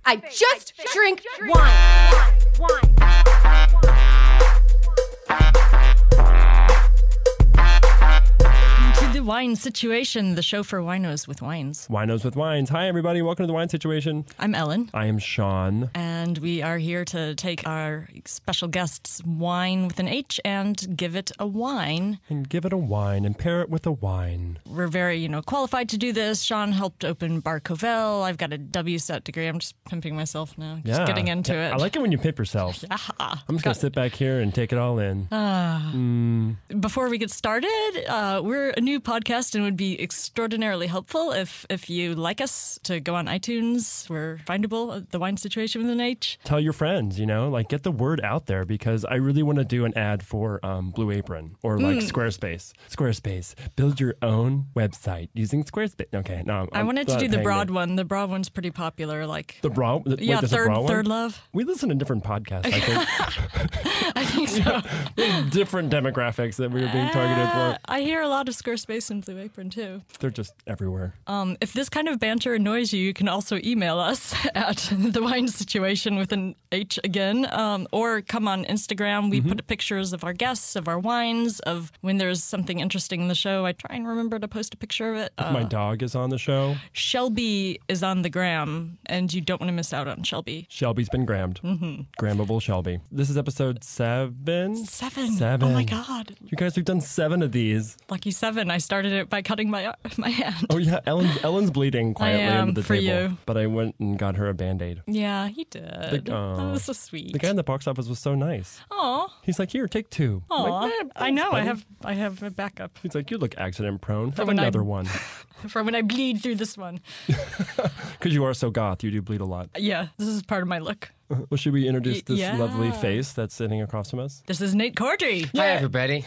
I just drink wine. To the Whine Situation, the show for winos with wines. Winos with Wines. Hi, everybody. Welcome to the Whine Situation. I'm Ellen. I am Sean. And we are here to take our special guest's wine with an H and give it a wine. And give it a wine and pair it with a wine. We're very, qualified to do this. Sean helped open Bar Covell. I've got a WSET degree. I'm just pimping myself now. Just getting into it. I like it when you pimp yourself. Yeah. I'm just going to sit back here and take it all in. Before we get started, we're a new podcast and it would be extraordinarily helpful if you like us to go on iTunes. We're findable, The Whine Situation with an H. Tell your friends, get the word out there because I really want to do an ad for Blue Apron or like Squarespace. Squarespace, build your own website using Squarespace. Okay, no. I wanted to do the broad one. The broad one's pretty popular. Like the broad? Yeah, wait, Third Love. We listen to different podcasts, I think. I think so. Different demographics that we were being targeted for. I hear a lot of Squarespace and Blue Apron, too. They're just everywhere. If this kind of banter annoys you, you can also email us at The Whine Situation with an H again, or come on Instagram. We put pictures of our guests, of our wines, of when there's something interesting in the show. I try and remember to post a picture of it. If my dog is on the show. Shelby is on the gram, and you don't want to miss out on Shelby. Shelby's been grammed. Grammable Shelby. This is episode 7? 7. Oh, my God. You guys, we've done 7 of these. Lucky 7. I started it by cutting my hand. Oh, yeah. Ellen's bleeding quietly under the for table. you. But I went and got her a Band-Aid. Yeah, he did. That was so sweet. The guy in the box office was so nice. Aw. He's like, here, take 2. I'm like, I know. buddy. I have a backup. He's like, you look accident prone. Have when another one. For when I bleed through this one. Because you are so goth, you do bleed a lot. Yeah, this is part of my look. Well, should we introduce this Yeah. lovely face that's sitting across from us? This is Nate Corddry. Hi, everybody.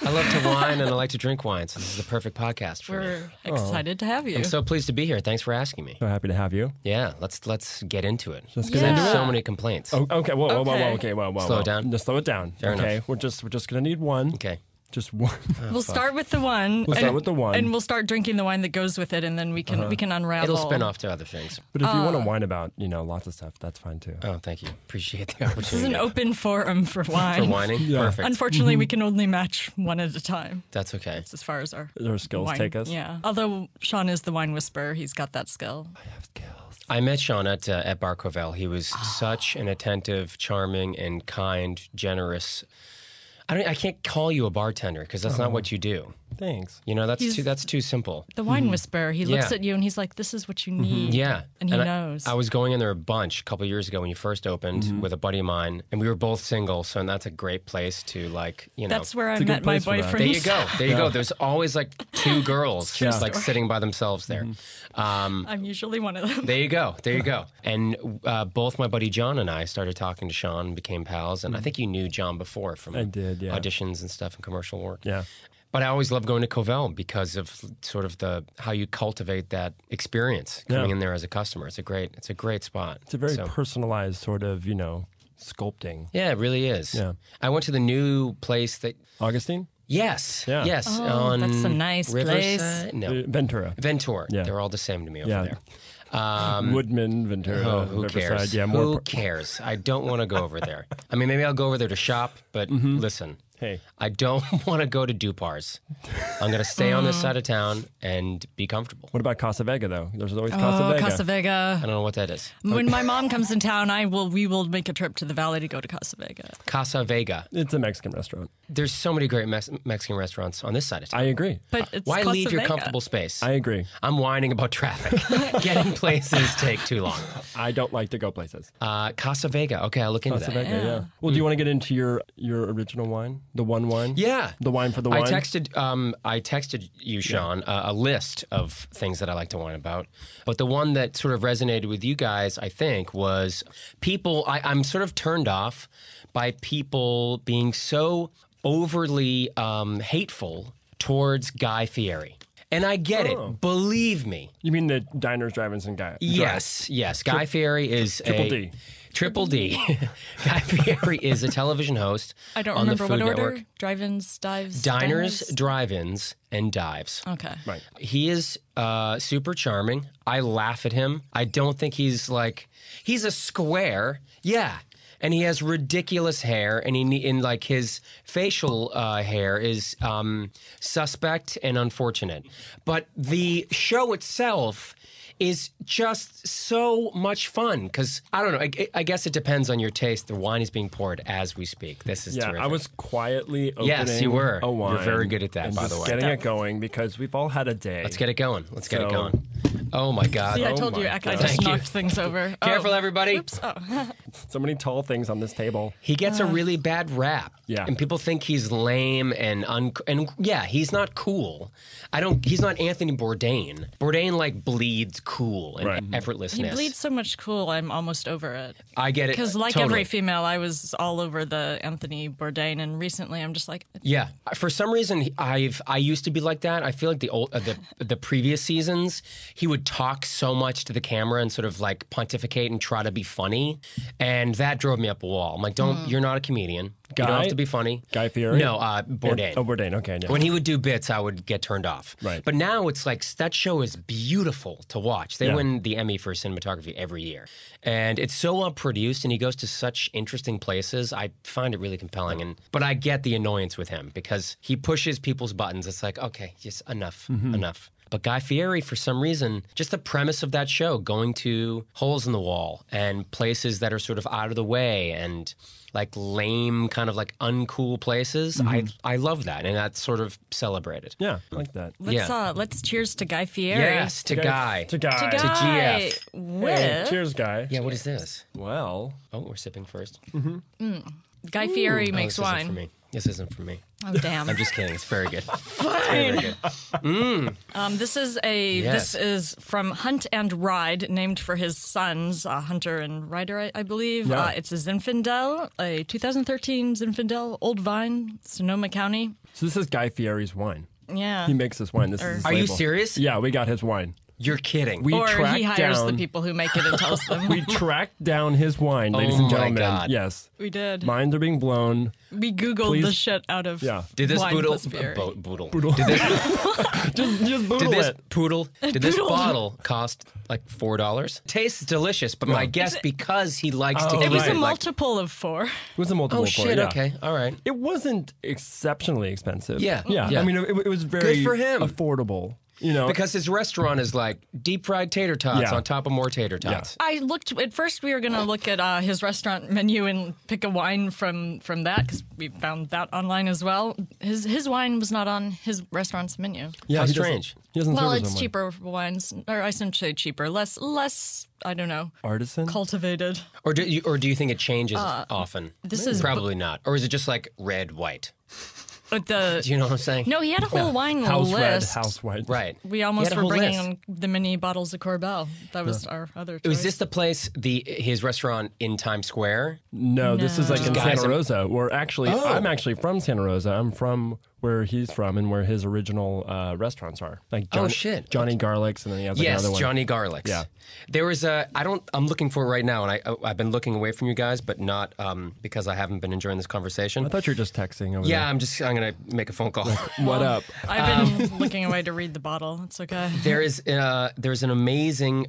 I love to wine and I like to drink wine, so this is the perfect podcast for me. We're excited to have you. I'm so pleased to be here. Thanks for asking me. So happy to have you. Yeah, let's get into it. Let's Because get I into have it. so many complaints. Oh, okay, whoa, Okay. Slow it down? Just slow it down. Fair okay, enough. we're just gonna need one. Okay. Just one. We'll start with the one. We'll start with the one. And we'll start drinking the wine that goes with it, and then we can unravel. It'll spin off to other things. But if you want to whine about, lots of stuff, that's fine too. Oh, thank you. Appreciate the opportunity. This is an open forum for wine. For whining? Yeah. Perfect. Unfortunately, we can only match one at a time. That's okay. That's as far as our skills wine. take us. Yeah. Although Sean is the wine whisperer, he's got that skill. I have skills. I met Sean at Bar Covell. He was such an attentive, charming, and kind, generous. I can't call you a bartender because that's not what you do. Thanks. That's too simple. The wine whisperer. He looks Yeah. at you and he's like, "This is what you need." Yeah. And he knows. I was going in there a bunch a couple years ago when you first opened with a buddy of mine, and we were both single, so that's a great place to That's where I a good met my place for that. boyfriend. There you go. There you go. There's always like 2 girls True like story. sitting by themselves there. I'm usually one of them. There you go. There you go. And both my buddy John and I started talking to Sean and became pals. And I think you knew John before from I did, yeah. auditions and stuff and commercial work. Yeah. But I always loved going to Covell because of sort of how you cultivate that experience coming in there as a customer. It's a great spot. It's a very personalized sort of, sculpting. Yeah, it really is. Yeah. I went to the new place that. Augustine? Yes. Yeah. Yes. Oh, on that's a nice Riverside? place. No. Ventura. Ventura. Yeah. They're all the same to me over there. Woodman, Ventura, Oh, who Riverside. cares? Yeah, Who cares? I don't want to go over there. I mean, maybe I'll go over there to shop, but listen, Hey. I don't want to go to Dupar's. I'm going to stay on this side of town and be comfortable. What about Casa Vega, though? There's always Casa Vega. Casa Vega. I don't know what that is. When my mom comes in town, we will make a trip to the valley to go to Casa Vega. Casa Vega. It's a Mexican restaurant. There's so many great Mexican restaurants on this side of town. I agree. But it's Why Casa leave your Vega. comfortable space? I agree. I'm whining about traffic. Getting places take too long. I don't like to go places. Casa Vega. Okay, I'll look into Casa that. Vega, yeah. Well, do you want to get into your original wine? The one wine? Yeah. The wine for the wine? I texted you, Sean, a list of things that I like to whine about. But the one that sort of resonated with you guys, I think, was people. I'm sort of turned off by people being so overly hateful towards Guy Fieri. And I get it. Believe me. You mean the diners, drive-ins, and guy? Yes. Guy Fieri is Triple D. Triple D. Guy Fieri is a television host. I don't on the remember Food what order. Network. Drive-ins, dives, Diners, drive-ins, and dives. Okay. Right. He is super charming. I laugh at him. I don't think he's a square. Yeah. And he has ridiculous hair, and his facial hair is suspect and unfortunate. But the show itself is just so much fun because, I don't know, I guess it depends on your taste. The wine is being poured as we speak. This is terrific. I was quietly opening Yes, you were. a wine. You're very good at that, and by just the way. getting it going because we've all had a day. Let's get it going. Get it So- going. Oh, my God. See, I Oh told you, my I God. just Thank you. knocked things over. Careful, everybody. Oops. Oh. So many tall things on this table. He gets a really bad rap. Yeah. And people think he's lame and yeah, he's not cool. He's not Anthony Bourdain. Bourdain bleeds cool and Right. effortlessness. He bleeds so much cool, I'm almost over it. I get it. Because like totally. every female, I was all over the Anthony Bourdain, and recently I'm just like, Yeah, for some reason I used to be like that. I feel like the previous seasons he would talk so much to the camera and sort of pontificate and try to be funny, and that drove me up a wall. I'm like, you're not a comedian. You don't have to be funny. Guy Fieri? No, Bourdain. Bourdain. Okay. Yeah. When he would do bits, I would get turned off. Right. But now it's that show is beautiful to watch. They Yeah. win the Emmy for cinematography every year. And it's so well produced and he goes to such interesting places. I find it really compelling. But I get the annoyance with him because he pushes people's buttons. It's like, okay, just enough. But Guy Fieri, for some reason, just the premise of that show, going to holes in the wall and places that are sort of out of the way and lame, kind of uncool places. I love that, and that's sort of celebrated. Yeah, I like that. let's cheers to Guy Fieri. Yes, to Guy. To Guy. To To Guy. GF. With Hey, cheers, Guy. Yeah, what is this? Well, Oh, we're sipping first. Guy Fieri Oh, makes this isn't for wine. me. This isn't for me. Oh, damn. I'm just kidding. It's very good. Very good. This is Yes. this is from Hunt and Ride, named for his sons, Hunter and Ryder, I believe. Yeah. It's a Zinfandel, a 2013 Zinfandel, Old Vine, Sonoma County. so this is Guy Fieri's wine. Yeah. He makes this wine. This is his Are you label. serious? Yeah, we got his wine. You're kidding. We or tracked he hires down, the people who make it and tells them. We tracked down his wine, ladies Oh and my gentlemen. God. Yes. We did. Minds are being blown. We Googled Please. the shit out of Yeah. Did this wine boodle, plus Fieri. boodle. Poodle. Did this, Just boodle did this it. poodle? Did this Poodle. bottle cost $4? Tastes delicious, but my guess because he likes to Oh, keep It was right. a multiple of 4. It was a multiple Oh for shit! it, yeah. Okay, all right. It wasn't exceptionally expensive. Yeah. Yeah. Yeah. I mean, it was very Good for him. affordable. You know, Because his restaurant is deep fried tater tots Yeah. on top of more tater tots. I looked at first. We were going to look at his restaurant menu and pick a wine from that because we found that online as well. His wine was not on his restaurant's menu. yeah, How he doesn't- strange. He doesn't Well, serve it's someone. cheaper wines, or I shouldn't say cheaper, less. I don't know, Artisan. cultivated. Or do you think it changes often? this is- probably not. Or is it just red, white? But the Do you know what I'm saying? no, he had a whole wine House red, list. house white. Right. We almost He had a were whole bringing list. on the mini bottles of Corbel. That was our other choice. Was this the place, his restaurant in Times Square? No, this is like in Guys, Santa Rosa. Where actually, Oh. I'm actually from Santa Rosa. I'm from where he's from and where his original restaurants are. Like Oh, shit. Johnny Garlic's, and then he has Yes, another one. Johnny Garlic's. Yeah. There was I'm looking for it right now, and I've been looking away from you guys, but not because I haven't been enjoying this conversation. I thought you were just texting over Yeah, there. I'm going to make a phone call. What up? I've been looking away to read the bottle. It's okay. There's an amazing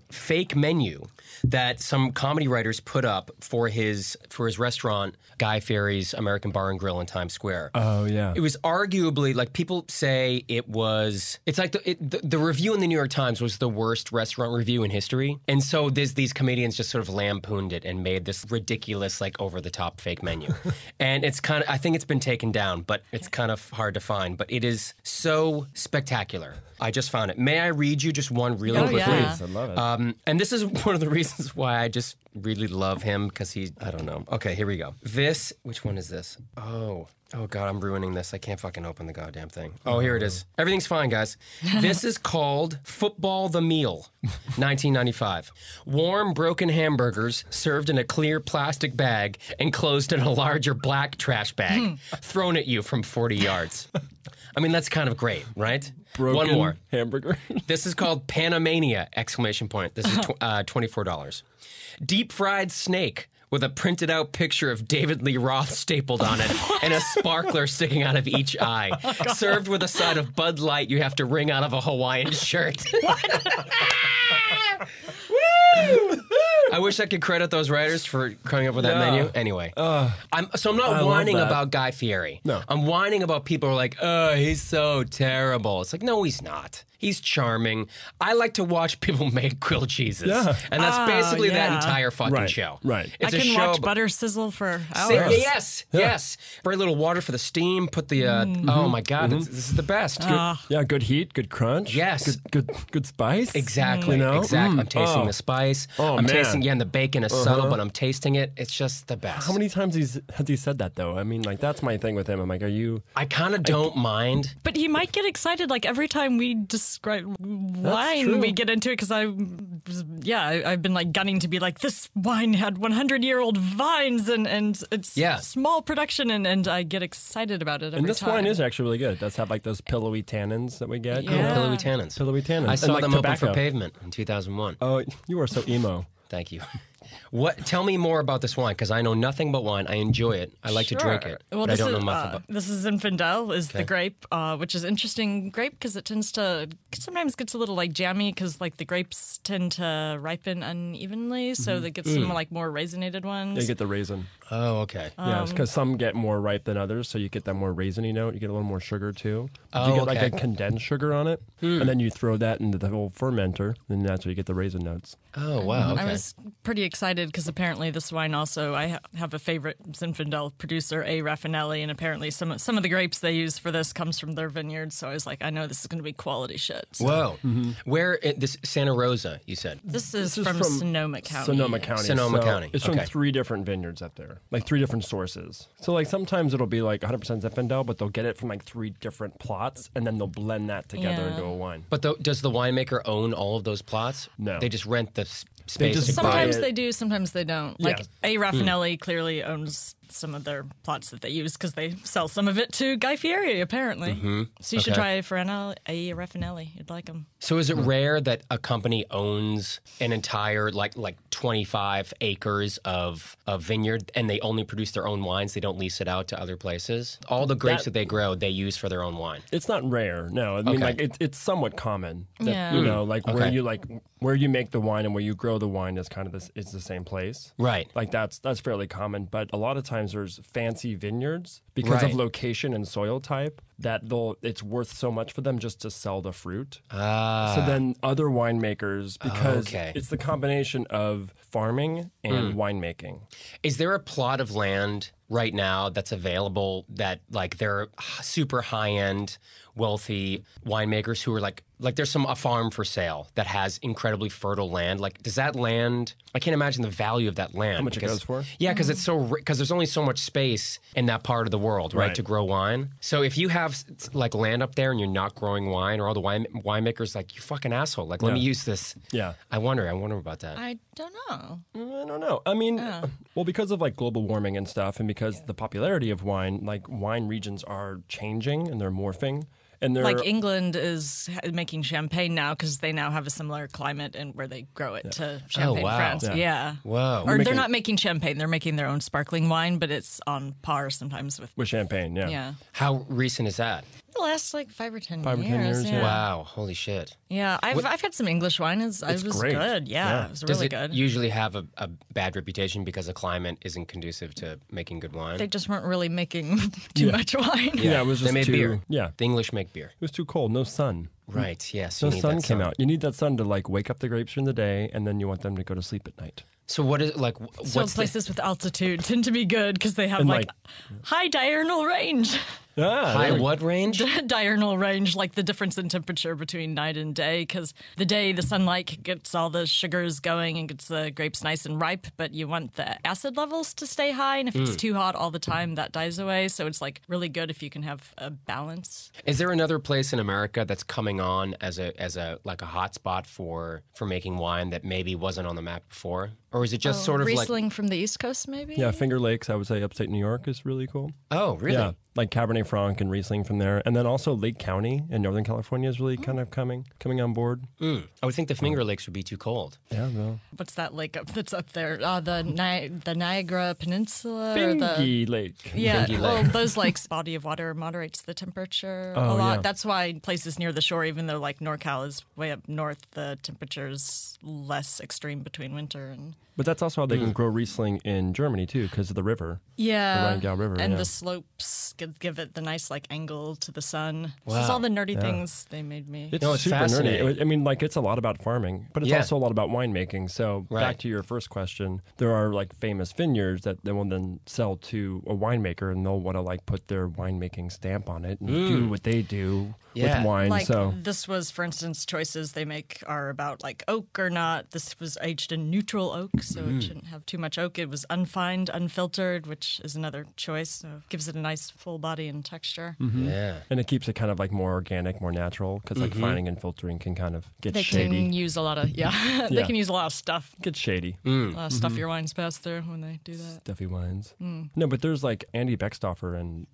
fake menu that some comedy writers put up for his restaurant, Guy Fieri's American Bar and Grill in Times Square. Oh, yeah. It was arguably people say it's like the review in the New York Times was the worst restaurant review in history, and so these comedians just sort of lampooned it and made this ridiculous over the top fake menu, and it's kind of I think it's been taken down, but it's kind of hard to find, but it is so spectacular. I just found it. May I read you just one really Oh, quickly? yeah. Please, I love it. And this is one of the reasons why I just really love him because I don't know. Okay, here we go. Which one is this? Oh God, I'm ruining this. I can't fucking open the goddamn thing. Oh, here it is. Everything's fine, guys. This is called Football the Meal, 1995. Warm, broken hamburgers served in a clear plastic bag enclosed in a larger black trash bag, thrown at you from 40 yards. I mean, that's kind of great, right? Broken One more. hamburger. This is called Panamania! Exclamation point. This is $24. Deep fried snake with a printed out picture of David Lee Roth stapled on it and a sparkler sticking out of each eye. Served with a side of Bud Light you have to wring out of a Hawaiian shirt. Woo! I wish I could credit those writers for coming up with that menu. Anyway, I'm not whining about Guy Fieri. No. I'm whining about people who are like, oh, he's so terrible. It's like, no, he's not. He's charming. I like to watch people make grilled cheeses. Yeah. And that's basically that entire fucking show. Right. I can watch butter sizzle for hours. Yes. Very little water for the steam. Put the, oh my God, this is the best. Good heat, good crunch. Yes. Good spice. Exactly. You know? Exactly. I'm tasting the spice. Oh, I'm man. tasting, and the bacon is subtle, but I'm tasting it. It's just the best. How many times has he said that, though? I mean, like, that's my thing with him. I'm like, I kind of don't mind. But he might get excited, like, every time we describe wine, we get into it, because I've been, like, gunning to be like, this wine had 100-year-old vines, and it's small production, and I get excited about it every time. And this wine is actually really good. It does have, like, those pillowy tannins that we get. Yeah. Pillowy tannins. Pillowy tannins. I saw like them tobacco. open for Pavement in 2001. Oh, you are so emo. Thank you. Tell me more about this wine, because I know nothing about wine. I enjoy it. I like to drink it, well, but I don't know much about it. This is Zinfandel, is the grape, which is interesting grape because it sometimes gets a little like jammy because like the grapes tend to ripen unevenly, so they get some like more raisinated ones. You get the raisin. Oh, okay. Yeah, because some get more ripe than others, so you get that more raisiny note. You get a little more sugar too. Oh, you get like a condensed sugar on it, and then you throw that into the whole fermenter, and that's where you get the raisin notes. Oh, wow. Okay. I was pretty excited because apparently this wine also, I have a favorite Zinfandel producer, A. Raffinelli, and apparently some of the grapes they use for this comes from their vineyard. So I was like, I know this is going to be quality shit. So. Whoa. Where, this Santa Rosa, you said? This is from Sonoma County. Sonoma County. Sonoma County. It's from 3 different vineyards up there, like 3 different sources. So like sometimes it'll be like 100% Zinfandel, but they'll get it from like 3 different plots, and then they'll blend that together into a wine. But does the winemaker own all of those plots? No. They just rent the space. Sometimes they do, sometimes they don't. Like A. Raffinelli clearly owns some of their plots that they use because they sell some of it to Guy Fieri, apparently. So you should try A. Raffinelli. You'd like them. So is it rare that a company owns an entire like 25 acres of vineyard and they only produce their own wines? They don't lease it out to other places? All the grapes that they grow, they use for their own wine. It's not rare. No, I mean like it's somewhat common. That, you know, like where you make the wine and where you grow the wine is kind of it's the same place. Right. Like that's fairly common, but a lot of times there's fancy vineyards because of location and soil type that it's worth so much for them just to sell the fruit. So then other winemakers, because it's the combination of farming and winemaking. Is there a plot of land right now that's available that like they're super high-end, wealthy winemakers who are like there's a farm for sale that has incredibly fertile land? Like, does that land? I can't imagine the value of that land. How much it goes for? Yeah, because because there's only so much space in that part of the world, right, to grow wine. So if you have like land up there and you're not growing wine, or all the winemakers like, you fucking asshole, like let me use this. Yeah, I wonder about that. I don't know. I don't know. I mean, well, because of like global warming and stuff, and because the popularity of wine, like wine regions are changing and they're morphing. And like England is making champagne now because they now have a similar climate and where they grow it to Champagne, France. Yeah. Wow. Or they're not making champagne; they're making their own sparkling wine, but it's on par sometimes with champagne. Yeah. Yeah. How recent is that? The last like 5 or 10 years. 5 or 10 years. Yeah. Wow. Holy shit. Yeah, I've had some English wine. It was great. good. Yeah, it was really good. Does it usually have a bad reputation because the climate isn't conducive to making good wine? They just weren't really making too much wine. Yeah, it was just they made beer. Yeah, the English make beer. It was too cold. No sun. Right. Yes. No sun came out. You need that sun to like wake up the grapes during the day, and then you want them to go to sleep at night. So what is like? So places with altitude tend to be good because they have like high diurnal range. High what range? Diurnal range, like the difference in temperature between night and day. Because the day, the sunlight gets all the sugars going and gets the grapes nice and ripe, but you want the acid levels to stay high. And if it's too hot all the time, that dies away. So it's like really good if you can have a balance. Is there another place in America that's coming on as a like a hot spot for making wine that maybe wasn't on the map before? Or is it just sort of Riesling like from the East Coast, maybe? Yeah, Finger Lakes, I would say upstate New York is really cool. Oh, really? Yeah. like Cabernet Franc and Riesling from there. And then also Lake County in Northern California is really kind of coming on board. I would think the Finger Lakes would be too cold. Yeah, no. What's that lake that's up there? The Niagara Peninsula? Fingy Lake. Yeah, Fingy well, Lake. those lakes, body of water moderates the temperature a Oh, lot. yeah. That's why places near the shore, even though like NorCal is way up north, the temperature's less extreme between winter and... But that's also how they can grow Riesling in Germany, too, because of the river. Yeah, The Rheingau River, and yeah. the slopes give it the nice like angle to the sun. Wow. This is all the nerdy things they made me. It's No, it's super fascinating. nerdy. I mean, like, it's a lot about farming, but it's Yeah. also a lot about winemaking. So Right. back to your first question, there are, like, famous vineyards that they will then sell to a winemaker, and they'll want to, like, put their winemaking stamp on it and do what they do Yeah. with wine. Like So this was, for instance, choices they make are about like oak or not. This was aged in neutral oak, so it shouldn't have too much oak. It was unfined, unfiltered, which is another choice. So it gives it a nice full body and texture. Yeah. and it keeps it kind of, like, more organic, more natural, because, like, fining and filtering can kind of get They shady. can use a lot of they Yeah. can use a lot of stuff. Get shady. A lot of stuff your wines pass through when they do that. Stuffy wines. No, but there's like Andy Beckstoffer in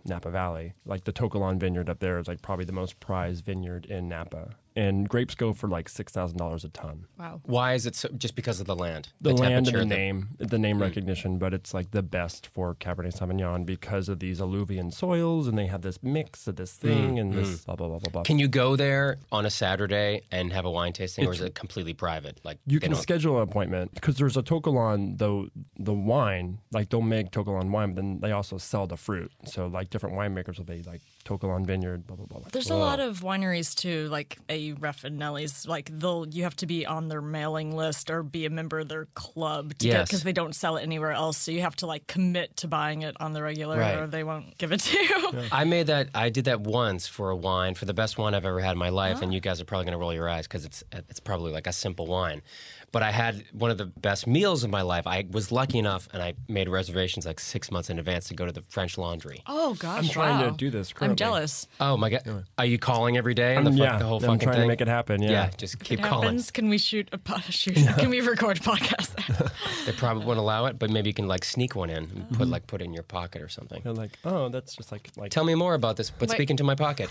Napa Valley. Like the Tokelon vineyard up there is like probably the most prized vineyard in Napa. And grapes go for like $6,000 a ton. Wow. Why is it so, just because of the land? The land and temperature, the name recognition, but it's like the best for Cabernet Sauvignon because of these alluvian soils, and they have this mix of this thing and this blah blah blah blah blah. Can you go there on a Saturday and have a wine tasting, or is it completely private? Like You they can don't- schedule an appointment because there's a Tokelon, though the wine, like they'll make Tokelon wine, but then they also sell the fruit. So like different winemakers will be like Tokelon vineyard, blah blah blah. There's a lot of wineries too, like A. Raffinelli's. Like you have to be on their mailing list or be a member of their club to get Yes. because they don't sell it anywhere else. So you have to like commit to buying it on the regular, Right. or they won't give it to you. I did that once for a wine, for the best wine I've ever had in my life, and you guys are probably going to roll your eyes because it's probably like a simple wine. But I had one of the best meals of my life. I was lucky enough, and I made reservations like 6 months in advance to go to the French Laundry. Oh gosh, I'm trying wow. to do this I'm currently. jealous. Oh my God! Are you calling every day and the whole I'm fucking trying thing? to make it happen. Yeah. Just keep It calling. happens. Can we shoot a Can we record a podcast there? They probably won't allow it, but maybe you can like sneak one in and put it in your pocket or something. They're like, oh, that's just like Tell me more about this. But Wait. speak into my pocket.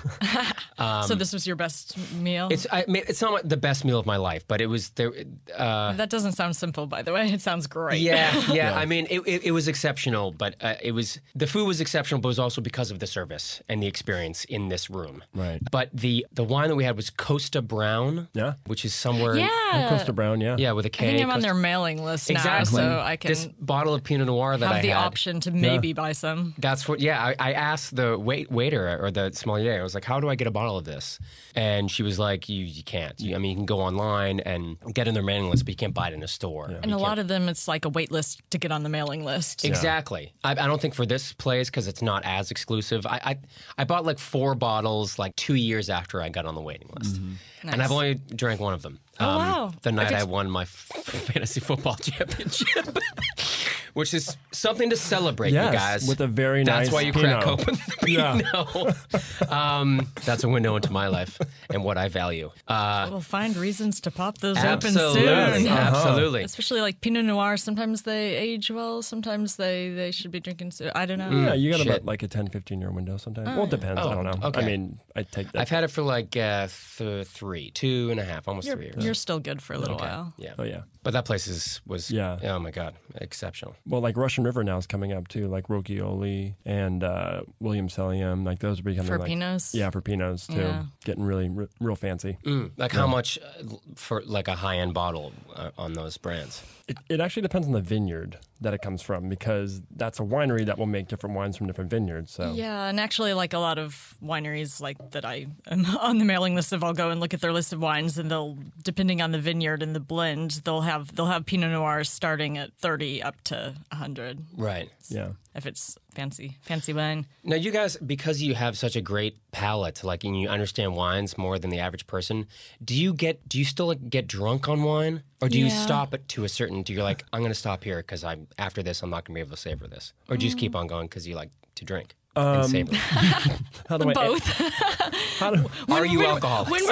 So this was your best meal? It's not the best meal of my life, but it was there. That doesn't sound simple, by the way. It sounds great. Yeah. I mean, it was exceptional, but the food was exceptional, but it was also because of the service and the experience in this room. Right. But the wine that we had was Costa Brown. Yeah. Which is somewhere. Yeah. Costa Brown, yeah. Yeah, with a I K. think I'm on Costa- their mailing list now, Exactly. so I can This bottle of Pinot Noir that I have the had. option to maybe buy some. That's what. Yeah, I asked the waiter or the sommelier. I was like, "How do I get a bottle of this?" And she was like, "You can't. I mean, you can go online and get in their mailing list, but you can't buy it in a store." And a lot of them, it's like a wait list to get on the mailing list. Exactly. I don't think for this place because it's not as exclusive. I bought like 4 bottles like 2 years after I got on the waiting list, and I've only drank one of them. Oh, wow. The night I won my fantasy football championship. Which is something to celebrate, Yes, you guys. with a very That's nice why you Pinot. crack open the Yeah. Pinot. That's a window into my life and what I value. We'll find reasons to pop those open Absolutely. soon. Absolutely. Especially like Pinot Noir. Sometimes they age well. Sometimes they should be drinking soon. I don't know. Yeah, you got Shit. about like a 10, 15-year window sometimes. Well, it depends. I don't know. okay. I mean, I take that. I've had it for like 2.5, almost 3 years. You're still good for a little while. Yeah. Oh, yeah. But that place was, Yeah. oh my God, exceptional. Well, like Russian River now is coming up too, like Rocchioli and William Sellium. Like those are becoming For like, Pinots? Yeah, for Pinots too. Yeah. Getting really real fancy. Like how much for like a high-end bottle on those brands? It actually depends on the vineyard that it comes from because that's a winery that will make different wines from different vineyards. So Yeah, and actually, like a lot of wineries, like that I am on the mailing list of, I'll go and look at their list of wines, and they'll, depending on the vineyard and the blend, they'll have Pinot Noirs starting at 30 up to 100. Right. yeah. If it's fancy wine. Now, you guys, because you have such a great palate, like, and you understand wines more than the average person, do you still like, get drunk on wine, or do you Yeah. stop it to a certain? Do you like, I'm going to stop here because after this I'm not going to be able to savor this, or do you just keep on going because you like to drink? and savory? How do I Both. Are you alcoholics?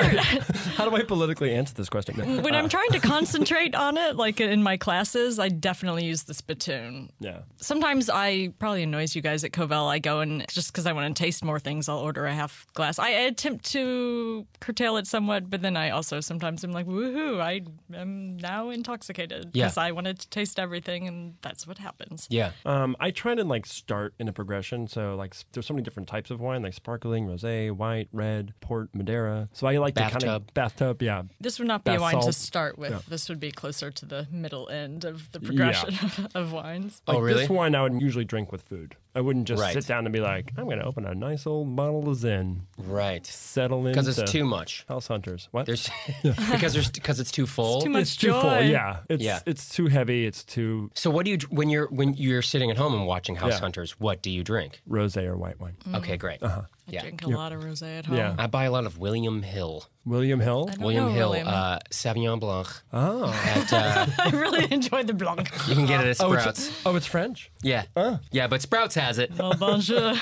how do I politically answer this question? When I'm trying to concentrate on it, like in my classes, I definitely use the spittoon. Yeah. Sometimes I probably annoys you guys at Covell. I go and just because I want to taste more things, I'll order a half glass. I attempt to curtail it somewhat, but then I also sometimes I'm like, woohoo, I am now intoxicated because I wanted to taste everything, and that's what happens. Yeah. I try to like start in a progression. So like there's so many different types of wine, like sparkling, rosé, white, red, port, Madeira. So I like to kind of bathtub. Yeah. This would not be a Bath wine to salt. start with. Yeah. This would be closer to the middle end of the progression of wines. Like really? This wine I would usually drink with food. I wouldn't just Right. sit down and be like, I'm going to open a nice old bottle of Zin. Right. Settle in. Because it's too much. House Hunters. What? Because it's too full. Too much It's too full. joy. Yeah. Yeah. It's too heavy. It's too So what do you when you're sitting at home and watching House Yeah. Hunters? What do you drink? rosé or white wine. Okay, great. I Yeah. drink a lot of rosé at home. Yeah. I buy a lot of William Hill. William Hill. don't William know Hill, William. Sauvignon Blanc. Oh. At, I really enjoy the Blanc. you can get it at Sprouts. It's French? Yeah, yeah, but Sprouts has it. Oh, bonjour.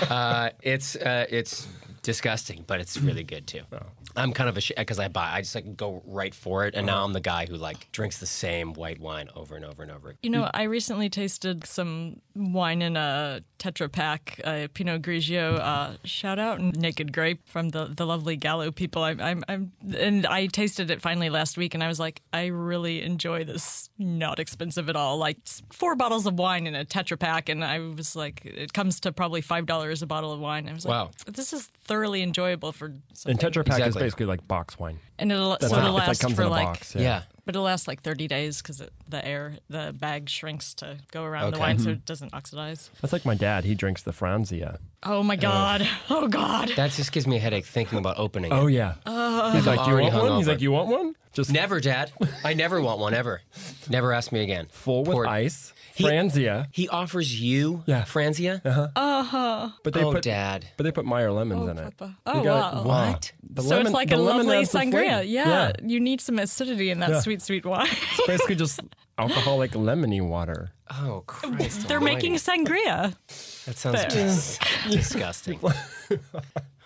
It's disgusting, but it's really good too. I'm kind of because I just like go right for it, and now I'm the guy who like drinks the same white wine over and over and over. You know, I recently tasted some wine in a Tetra Pak, Pinot Grigio. Shout out Naked Grape from the lovely Gallo people. And I tasted it finally last week, and I was like, I really enjoy this. Not expensive at all. Like 4 bottles of wine in a Tetra Pak, and I was like, it comes to probably $5 a bottle of wine. I was Wow. like, this is thoroughly enjoyable for And something. Tetra Pak is Exactly. basically like box wine. And it'll That's sort of it's like last comes for in a like. box. Yeah. But it'll last like 30 days because the bag shrinks to go around the Okay. wine so it doesn't oxidize. That's like my dad. He drinks the Franzia. Oh my God. Oh God. That just gives me a headache thinking about opening it. Oh, yeah. He's like, do you already want one? hungover. He's like, you want one? Just Never, Dad. I never want one ever. Never ask me again. full with Pour- ice. Franzia. He offers you Yeah. Franzia? But they Oh, put Dad. But they put Meyer lemons in it. Papa. Oh, You got- wow. What? The So lemon- it's like the a lemon lovely adds the sangria. flavor. Yeah. You need some acidity in that Yeah. sweet, sweet wine. It's basically just alcoholic lemony water. Oh, Christ. They're almighty. making sangria. That sounds disgusting.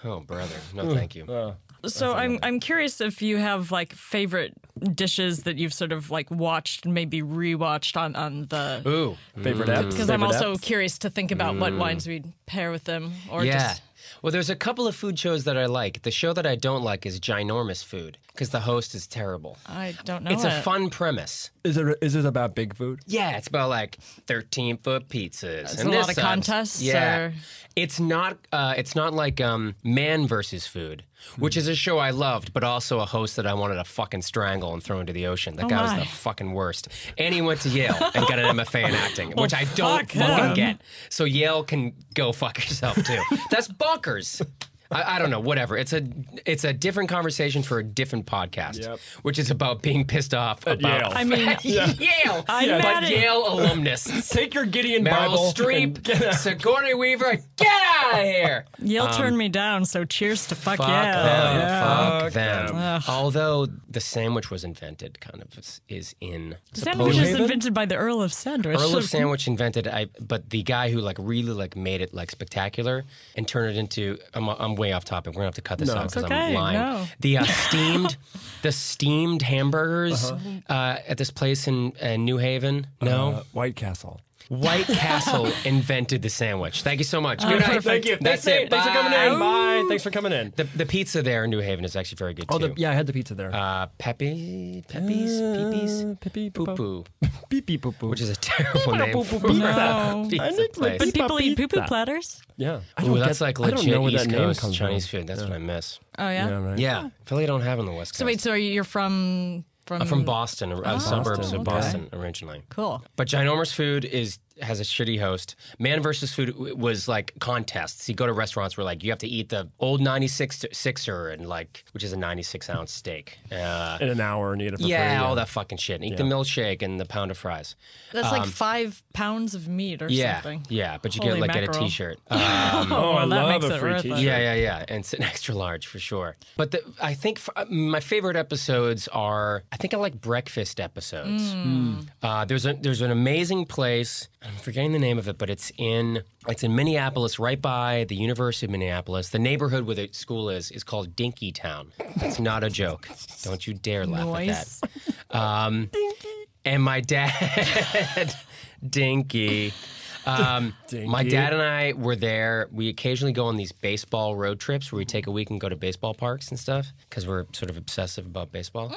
Oh, brother. No, thank you. So I'm curious if you have like favorite dishes that you've sort of like watched and maybe rewatched on the. Ooh. Favorite apps? Because I'm Favorite also apps? curious to think about what wines we'd pair with them, or Yeah. just Well, there's a couple of food shows that I like. The show that I don't like is Ginormous Food because the host is terrible. I don't know. It's a it. fun premise. Is it about big food? Yeah, it's about like 13-foot pizzas. It's and a this lot of sucks. contests, Yeah, or- it's not like Man versus Food, which is a show I loved, but also a host that I wanted to fucking strangle and throw into the ocean. That guy was my. the fucking worst. And he went to Yale and got an MFA in acting, which I don't fuck fucking him. get. So Yale can go fuck yourself too. That's bonkers. I don't know, whatever. It's a different conversation for a different podcast, Yep. which is about being pissed off about Yale. I mean, Yale, I'm mad but at- Yale alumnus. Take your Gideon Meryl Bible. Streep, Sigourney Weaver, get out of here! Yale turned me down, so cheers to fuck, Fuck yeah. them. Yeah. Fuck them. Ugh. Although the sandwich was invented, kind of is in. Sandwich New was Haven? invented by the Earl of Sandwich. Earl of Sandwich invented, but the guy who like really like made it like spectacular and turned it into. I'm way off topic. We're gonna have to cut this out It's because okay, I'm lying. no. The steamed hamburgers at this place in New Haven. No, White Castle. White Castle invented the sandwich. Thank you so much. Good night. Thank you. That's Thanks, it. Thanks for coming in. Bye. Bye. Thanks for coming in. The pizza there in New Haven is actually very good too. I had the pizza there. Pepe's, Pee-pee, Poo Poo, Pee-pee, poo-poo. which is a terrible name Poo-poo for pizza. a pizza I need my place. But people eat poo-poo Pizza. platters? Yeah. Ooh, that's like I don't legit know where East that name Coast comes Chinese from. food. That's what I miss. Oh, yeah? Yeah, right. Yeah, Philly don't have on the West Coast. So wait, so you're from... I'm from Boston, suburbs of okay. Boston originally. Cool. But Ginormous Food has a shitty host. Man versus Food was like contests. You go to restaurants where like you have to eat the old 96er and like which is a 96-ounce steak. In an hour and eat it for free. Yeah, all that fucking shit. And eat the milkshake and the pound of fries. That's like 5 pounds of meat or Yeah, something. yeah, but you Holy get a mackerel. T-shirt. Oh, I well, that love makes a it free worth it. t-shirt. Yeah, and it's an extra large for sure. But I think my favorite episodes are I think I like breakfast episodes. There's an amazing place. I'm forgetting the name of it, but it's in Minneapolis, right by the University of Minneapolis. The neighborhood where the school is called Dinkytown. It's not a joke. Don't you dare laugh at that. Dinky. And my dad, Dinky. My dad and I were there. We occasionally go on these baseball road trips where we take a week and go to baseball parks and stuff because we're sort of obsessive about baseball.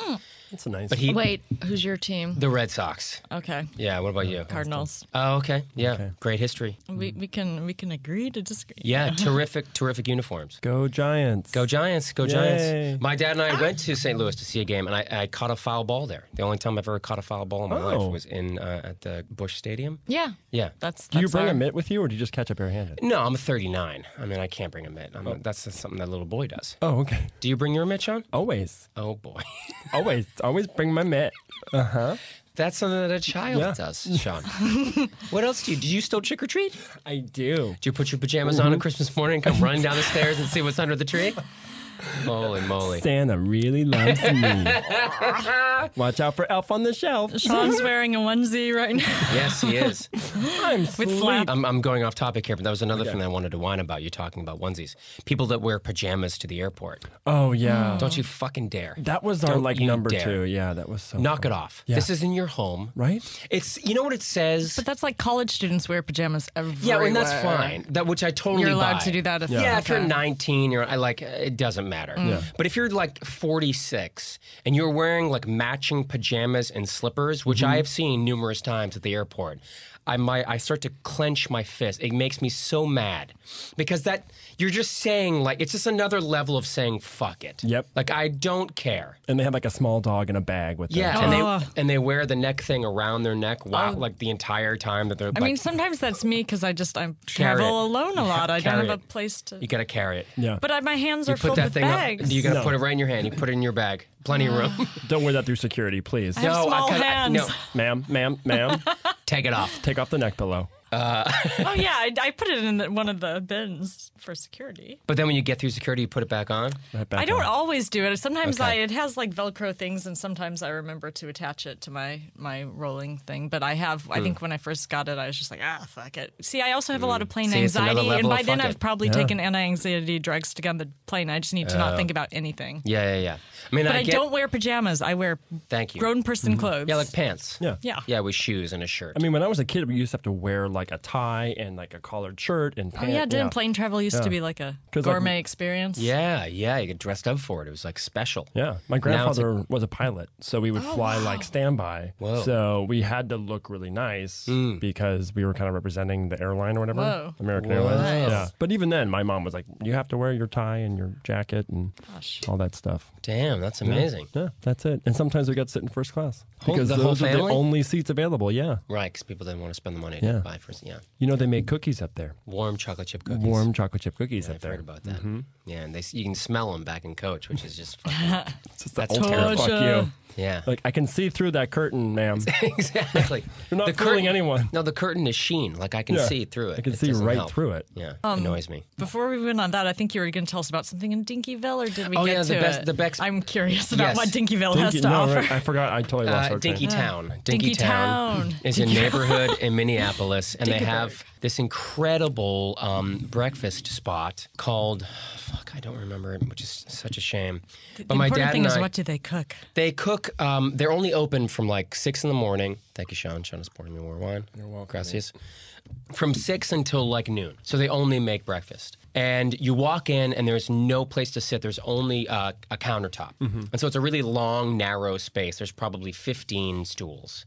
That's a nice. But Wait, who's your team? The Red Sox. Okay. Yeah. What about you? Cardinals. Oh, okay. Yeah. Okay. Great history. We can agree to disagree. Yeah. terrific uniforms. Go Giants. Go Giants. Go Yay. Giants. My dad and I went to St. Louis to see a game, and I caught a foul ball there. The only time I've ever caught a foul ball in my life was at the Busch Stadium. Yeah. Yeah. Do you bring a mitt with you, or do you just catch it barehanded? No, I'm 39. I mean, I can't bring a mitt. That's something that little boy does. Oh, okay. Do you bring your mitt, Sean? Always. Oh, boy. Always bring my mitt. Uh-huh. That's something that a child does, Sean. What else do you do? You still trick or treat? I do. Do you put your pajamas on Christmas morning and come running down the stairs and see what's under the tree? Holy moly. Santa really loves me. Watch out for Elf on the Shelf. Sean's wearing a onesie right now. Yes, he is. I'm With sweet. flap. I'm going off topic here, but that was another thing I wanted to whine about. You talking about onesies. People that wear pajamas to the airport. Oh, yeah. Don't you fucking dare. That was our Don't you number dare. 2. Yeah, that was so Knock fun. it off. Yeah. This is in your home. Right? It's, you know what it says? But that's like college students wear pajamas everywhere. Yeah, and that's fine. Which I totally You're allowed buy. to do that if Yeah, if you're okay. 19, it doesn't matter. Yeah. But if you're like 46 and you're wearing like matching pajamas and slippers, which I have seen numerous times at the airport, I start to clench my fist. It makes me so mad because you're just saying like it's just another level of saying fuck it. Yep. Like I don't care. And they have like a small dog in a bag with them. Yeah, and they wear the neck thing around their neck like the entire time that they're. I mean, sometimes that's me because I travel alone a lot. I don't have a place to. You gotta carry it. Yeah. But my hands are You put filled that with thing bags. up. You gotta put it right in your hand. You put it in your bag. Plenty of room. Don't wear that through security, please. I have small hands. No, Ma'am. take it off. Take off the neck pillow. Oh yeah, I put it in one of the bins for security. But then when you get through security, you put it back on. Right back I don't on. always do it. Sometimes Okay. it has like Velcro things, and sometimes I remember to attach it to my rolling thing. But I think when I first got it, I was just like, fuck it. See, I also have a lot of plane See, it's another anxiety, and level by of then fuck I've it. probably taken anti-anxiety drugs to get on the plane. I just need to not think about anything. Yeah. I mean, But I don't wear pajamas. I wear Thank you. grown person clothes. Yeah, like pants. Yeah. Yeah. Yeah, with shoes and a shirt. I mean, when I was a kid, we used to have to wear like a tie and like a collared shirt and Oh pants. yeah, didn't plane travel used to be like a 'Cause, like, gourmet experience? yeah, you get dressed up for it. It was like special. Yeah, my grandfather was a pilot, so we would fly like standby. Whoa. So we had to look really nice because we were kind of representing the airline or whatever, Whoa. American Whoa. Airlines. Nice. Yeah, but even then, my mom was like, "You have to wear your tie and your jacket and all that stuff." Damn, that's amazing. Yeah, that's it. And sometimes we got to sit in first class because the those whole are the family? only seats available. Yeah, Right, because people didn't want to spend the money Yeah. to buy first. Yeah, you know they make cookies up there, warm chocolate chip cookies. warm chocolate chip cookies up I've there. heard about that. Yeah, and you can smell them back in coach, which is just fucking, It's just That's the ultimate fuck torture. you. yeah. Like I can see through that curtain, ma'am. Exactly. You're not The fooling anyone. No, the curtain is sheen. Like I can Yeah. see through it. I can It see doesn't right help. through it. Yeah, annoys me. Before we went on that, I think you were going to tell us about something in Dinkyville, or did we Oh, get yeah, to the best- it? the best- I'm curious about Yes. what Dinkyville has to no, offer. right, I forgot. I totally lost our train. Dinkytown. Dinkytown. is a neighborhood in Minneapolis, and they have this incredible breakfast spot called, I don't remember it, which is such a shame. The But my important dad thing and is, I, what do they cook? they cook, they're only open from like 6 in the morning. Thank you, Sean. Sean is pouring me more wine. You're welcome. Gracias. From 6 until like noon. So they only make breakfast. And you walk in and there's no place to sit. There's only a countertop. And so it's a really long, narrow space. There's probably 15 stools.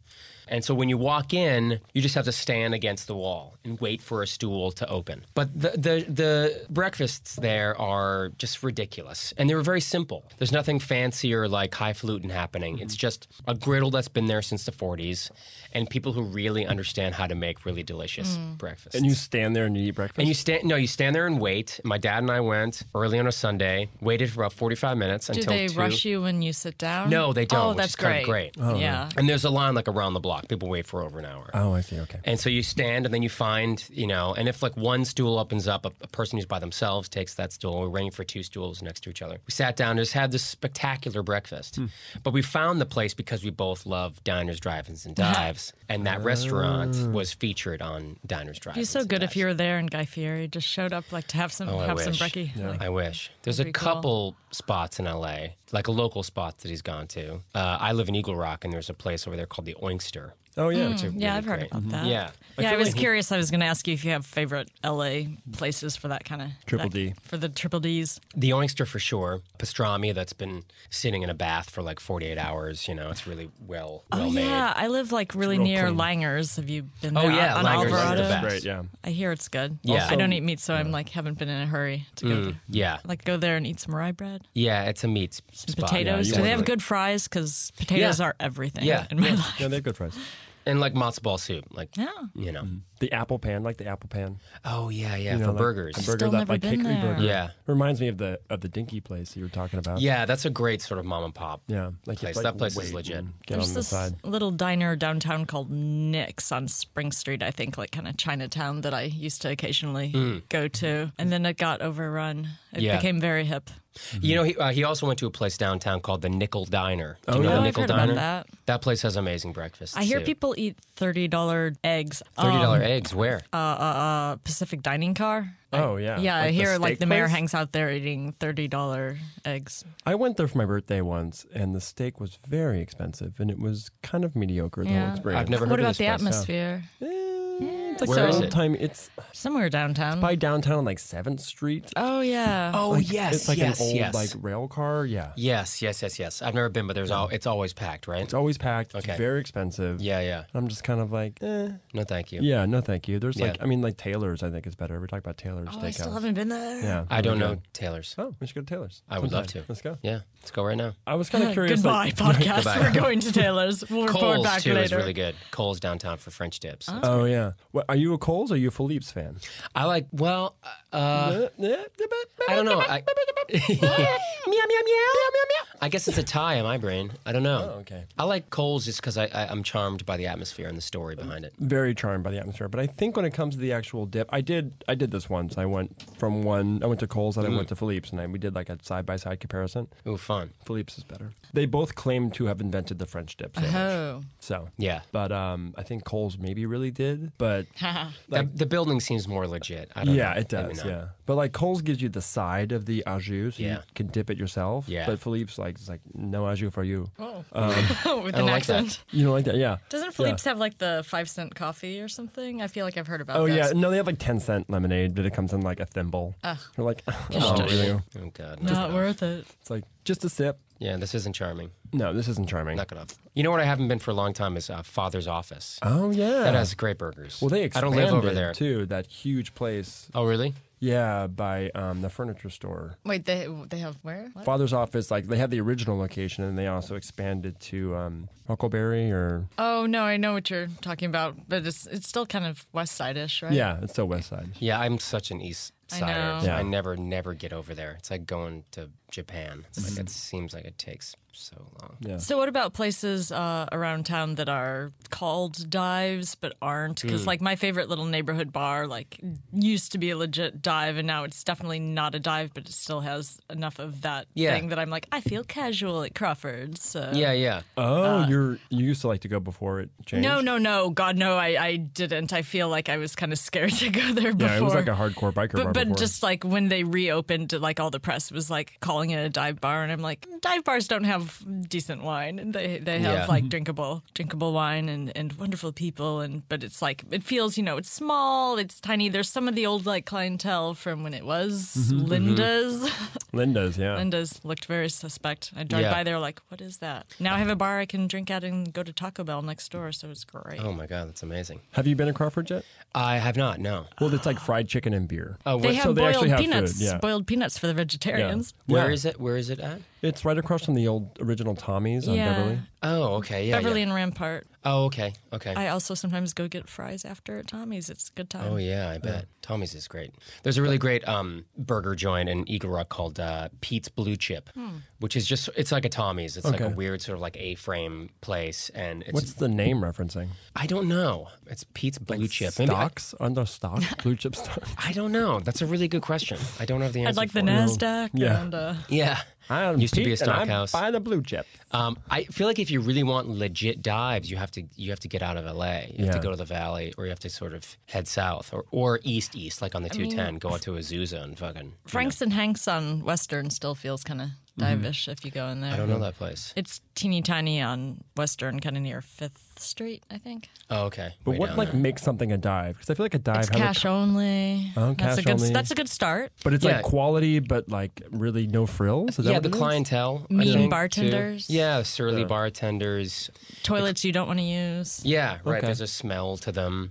And so when you walk in, you just have to stand against the wall and wait for a stool to open. But the breakfasts there are just ridiculous. And they were very simple. There's nothing fancy or like highfalutin happening. It's just a griddle that's been there since the 40s and people who really understand how to make really delicious breakfast. And you stand there and you eat breakfast? And you stand there and wait. My dad and I went early on a Sunday, waited for about 45 minutes Do until they 2. rush you when you sit down? No, they don't. Oh, which that's is kind of great. Yeah. And there's a line like around the block. People wait for over an hour. Oh, I see. Okay. And so you stand and then you find, and if like one stool opens up, a person who's by themselves takes that stool. We're waiting for 2 stools next to each other. We sat down, just had this spectacular breakfast. But we found the place because we both love diners, drive-ins, and dives. And that restaurant was featured on Diners, Drive-ins. It'd be so good if you were there and Guy Fieri just showed up like to have some brekkie. Yeah. I wish. There's a That'd be cool. couple spots in LA, like a local spot that he's gone to. I live in Eagle Rock, and there's a place over there called the Oinkster. Oh, yeah. Which are Yeah, really I've heard great. about that. Yeah. I was curious. I was going to ask you if you have favorite LA places for that kind of Triple D. For the triple Ds. The Oinkster for sure. Pastrami that's been sitting in a bath for like 48 hours. It's really well made. Yeah, I live like really real near clean. Langers. Have you been there? Oh, yeah, on Langers is the Alvarado? best. Great, yeah. I hear it's good. Yeah. I don't eat meat, so I'm like haven't been in a hurry to go there. Yeah. Like go there and eat some rye bread, Yeah, it's a meat spot. potatoes. you Do they want have to- good fries? Because potatoes Yeah. are everything Yeah. in my life. Yeah, they have good fries. And like matzo ball soup. Like, Yeah. The apple pan, like the apple pan. Oh, yeah, You know, for like burgers. A burger, Still that never like been hickory there. burger. Yeah. Reminds me of the dinky place you were talking about. Yeah, that's a great sort of mom and pop. Yeah. Like Place. it's like That place is wait legit. and Get There's on the this side. little diner downtown called Nick's on Spring Street, I think, like kind of Chinatown that I used to occasionally go to. And then it got overrun. It Yeah. became very hip. He also went to a place downtown called the Nickel Diner. Do you know yeah. the I've Nickel heard about Diner? that. That place has amazing breakfast. I hear too. people eat $30 eggs. $30 eggs. Where? Pacific dining car. Oh, yeah. Yeah, I Like the hear like steak the mayor place? hangs out there eating $30 eggs. I went there for my birthday once, and the steak was very expensive, and it was kind of mediocre, the whole Yeah. experience. I've never heard What of about this the place. atmosphere? It's like Where is some it? time. It's Somewhere downtown. by downtown on like 7th Street. Oh, yeah. Oh, Like, yes, It's like yes, an old yes. like rail car. Yeah. Yes. I've never been, but it's always packed, right? It's always packed. Okay. It's very expensive. Yeah. I'm just kind of like, No, thank you. yeah, no, thank you. There's Yeah. like Taylor's. I think is better. We're talking about Taylor's Oh, Steakhouse. I still haven't been there. Yeah, I don't really know good. Taylor's. Oh, we should go to Taylor's. I would love sometime. to. Let's go. Yeah, let's go right now. I was kind of curious. Goodbye, like, podcast. Goodbye. We're going to Taylor's. We'll report Cole's back too later. is really good. Cole's downtown for French dips. Oh yeah. What, are you a Coles or are you a Philippe's fan? I like. Well, I don't know. Meow meow meow. I guess it's a tie in my brain. I don't know. Oh, okay. I like Cole's just because I'm charmed by the atmosphere and the story behind it. Very charmed by the atmosphere, but I think when it comes to the actual dip, I did this once. I went to Coles and I went to Philippe's, and we did like a side by side comparison. Ooh, fun. Philippe's is better. They both claim to have invented the French dip sandwich. Oh. So Yeah. but I think Coles maybe really did, but The building seems more legit. I don't know. yeah, it Maybe does. not. Yeah, but like Coles gives you the side of the au jus, so Yeah. you can dip it yourself. Yeah. but Philippe's it's like no au jus for you. With I an don't like that. accent. You don't like that? Yeah. Doesn't Philippe's have like the 5-cent coffee or something? I feel like I've heard about Oh this. yeah, no, they have like 10-cent lemonade, but it comes in like a thimble. You're like, oh, really? Oh God. Not worth it. It's like just a sip. Yeah, this isn't charming. No, this isn't charming. Not gonna. You know what I haven't been for a long time is Father's Office. Oh yeah, That has great burgers. Well, they I expanded don't live over there. too. That huge place. Oh really? Yeah, by the furniture store. Wait, they have where? What? Father's Office, like they had the original location, and they also expanded to Huckleberry or Oh no, I know what you're talking about, but it's still kind of West Side-ish, right? yeah, it's still West Side. Yeah, I'm such an East I Sider. know. Yeah. I never get over there. It's like going to Japan. It's like it seems like it takes so long. Yeah. So what about places around town that are called dives but aren't? Because like my favorite little neighborhood bar like used to be a legit dive, and now it's definitely not a dive, but it still has enough of that Yeah. thing that I'm like, I feel casual at Crawford's. So. Yeah. Oh, you used to like to go before it changed. No, God, no, I didn't. I feel like I was kind of scared to go there before. Yeah, it was like a hardcore biker bar But before. just like when they reopened, like all the press was like calling it a dive bar, and I'm like, dive bars don't have decent wine, and they have Yeah. like drinkable wine and wonderful people, but it's like it feels, it's small, it's tiny. There's some of the old like clientele from when it was Linda's. Linda's, yeah. Linda's looked very suspect. I drive Yeah. by there like, what is that? Now I have a bar I can drink at and go to Taco Bell next door, so it's great. Oh my God, that's amazing. Have you been to Crawford yet? I have not. No. Well, it's like fried chicken and beer. Oh, They what- have so they boiled actually have peanuts. food, yeah. Boiled peanuts for the vegetarians. Where Yeah. is it? Where is it at? It's right across from the old original Tommy's on Beverly. Oh, okay. Yeah, Beverly yeah. and Rampart. Oh, okay. Okay. I also sometimes go get fries after at Tommy's. It's a good time. Oh, yeah, I bet. Tommy's is great. There's a really great burger joint in Eagle Rock called Pete's Blue Chip, which is just, it's like a Tommy's. It's like a weird sort of like A-frame place. And it's, What's the name referencing? I don't know. It's Pete's Blue Chip. Maybe Stocks? Under stocks? Blue chip stocks? I don't know. That's a really good question. I don't have the answer I'd like the for it. NASDAQ. Yeah. And, Yeah. I'm Used to be a Pete, and stock I house. buy the blue chip. I feel like if you really want legit dives, you have to get out of LA. You have to Yeah. go to the valley, or you have to sort of head south, or east, like on the 210. Go out to Azusa and fucking. Frank's and Hank's on Western still feels kind of dive-ish if you go in there. I don't know that place. It's teeny tiny on Western, kind of near 5th Street, I think. Oh, okay. But Way what down like there. makes something a dive? Because I feel like a dive It's has cash only. Oh, That's cash only. That's a good start. but it's Yeah. like quality, but like really no frills. Is that Yeah, what the it is? clientele. I Mean think, bartenders. Too. Yeah, surly bartenders. Toilets you don't want to use. Yeah, right. Okay. There's a smell to them.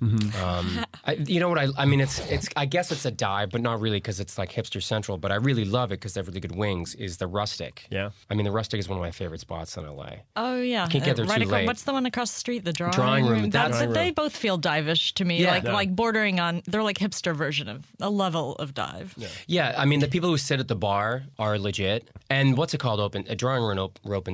You know what? I mean, it's. I guess it's a dive, but not really because it's like hipster central. But I really love it because they have really good wings. Is the Rustic? Yeah. I mean, the Rustic is one of my favorite spots in LA. Oh yeah, Can't get there right too across, late. What's the one across the street? The drawing, Drawing room. That's Drawing They room. both feel dive-ish to me. Yeah. Like bordering on. They're like hipster version of a level of dive. Yeah, I mean, the people who sit at the bar are legit. And what's it called? A drawing room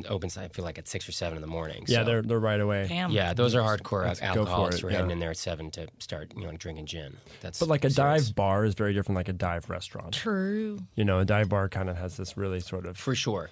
opens. I feel like at 6 or 7 in the morning. Yeah, so. they're right away. Damn. Yeah, those are hardcore Let's go alcoholics for it, who are heading yeah. in there at 7 to start, like drinking gin. That's But like a serious. dive bar is very different like a dive restaurant. True. You know, a dive bar kind of has this really sort of, For sure.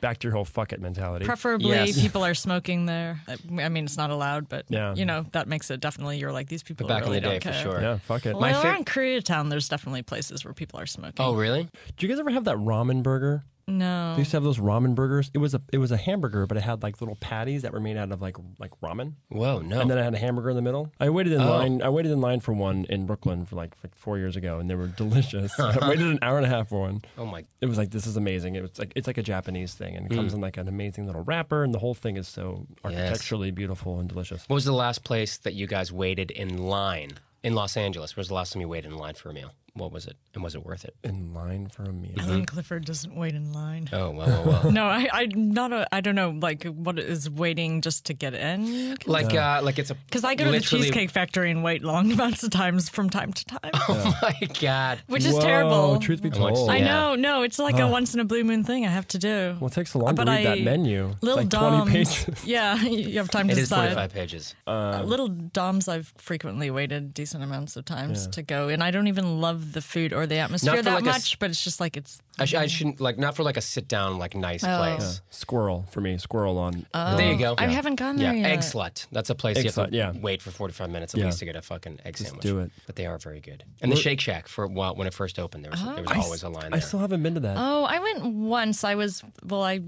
back to your whole fuck it mentality. Preferably, Yes. people are smoking there. I mean, it's not allowed, but Yeah. that makes it definitely. You're like these people. But back really in the day, don't for care. sure. Yeah, fuck it. Well, My fa- around Koreatown, there's definitely places where people are smoking. Oh, really? Do you guys ever have that ramen burger? No. They used to have those ramen burgers. It was a hamburger, but it had like little patties that were made out of like ramen. Whoa, no. And then I had a hamburger in the middle. I waited in line. I waited in line for one in Brooklyn for like 4 years ago, and they were delicious. I waited an hour and a half for one. Oh, my. It was like, this is amazing. It's like a Japanese thing, and it comes in like an amazing little wrapper, and the whole thing is so architecturally beautiful and delicious. What was the last place that you guys waited in line in Los Angeles? Where was the last time you waited in line for a meal? What was it? And was it worth it? In line for a meal. Alan Clifford doesn't wait in line. Oh, well. No, I don't know, like, what is waiting just to get in? Like it's a... Because I go to the Cheesecake Factory and wait long amounts of times from time to time, Oh, my God. which is Whoa, terrible. Truth be I want to told. see I Yeah. know, no, it's like a once in a blue moon thing I have to do. Well, it takes so long But to read that I- menu. It's Little like Doms. 20 pages. Yeah, you have time to It is decide. 45 pages. Little Doms, I've frequently waited decent amounts of times to go, and I don't even love the food or the atmosphere for that like a much, but it's just like it's. I shouldn't, not for like a sit-down, nice place. Squirrel for me. Squirrel on. There you go. I haven't gone there Yeah, yet. Egg Slut. That's a place Egg you have to Slut, yeah. wait for 45 minutes at Yeah. least to get a fucking egg sandwich. do it. But they are very good. And the Shake Shack, when it first opened, there was always a line I there. still haven't been to that. Oh, I went once. I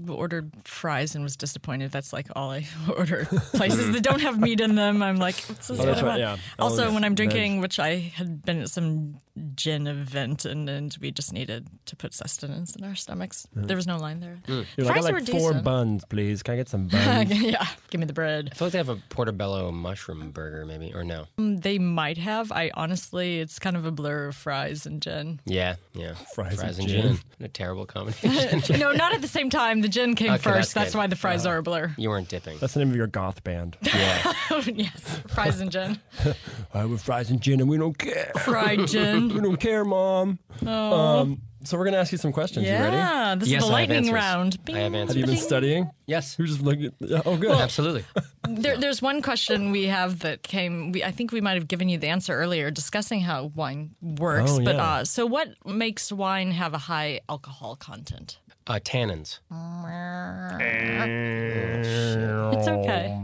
ordered fries and was disappointed. That's like all I order. Places that don't have meat in them, I'm like, what's this? Oh, that's what right, I want? yeah. Also, Always when I'm veg. drinking, which I had been at some gin event and we just needed to put sustenance in our stomachs. There was no line there. You're like, Fries I were like 4 decent. buns, please. Can I get some buns? Yeah, give me the bread. I feel like they have a portobello mushroom burger, maybe, or no? They might have. I honestly, it's kind of a blur of fries and gin. Yeah. Fries and and gin. gin. A terrible combination. No, not at the same time. The gin came Okay, first. that's That's good. why the fries are a blur. You weren't dipping. That's the name of your goth band. Yeah. Yes, fries and gin. We're fries and gin, and we don't care. Fried gin. We don't care, Mom. So we're gonna ask you some questions. You ready? Yeah, this Yes, is the I have lightning answers. round. I have answers. Have you been Bing. studying? Yes. You're just looking. Oh, good. Absolutely. There's one question we have that came. I think we might have given you the answer earlier, discussing how wine works. Oh, But yeah. so, what makes wine have a high alcohol content? Tannins. It's okay.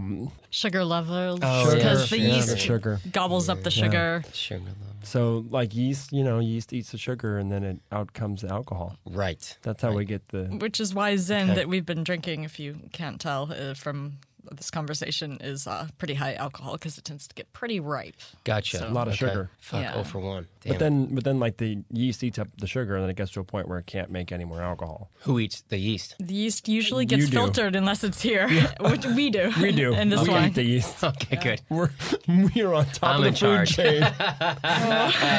Sugar levels, Oh, because yeah. the Yeah, yeast the sugar. gobbles up the sugar. Sugar love. So, like yeast, yeast eats the sugar, and then out comes the alcohol. Right. That's how we get the. Which is why Zen that we've been drinking, if you can't tell from this conversation is pretty high alcohol because it tends to get pretty ripe. Gotcha. A lot of sugar. Fuck, Yeah. 0 for 1. But then, like the yeast eats up the sugar, and then it gets to a point where it can't make any more alcohol. Who eats the yeast? The yeast usually gets You do. filtered unless it's here, which we do. We do. And this we wine. eat the yeast. Okay, good. We're on top I'm of the in food charge. chain.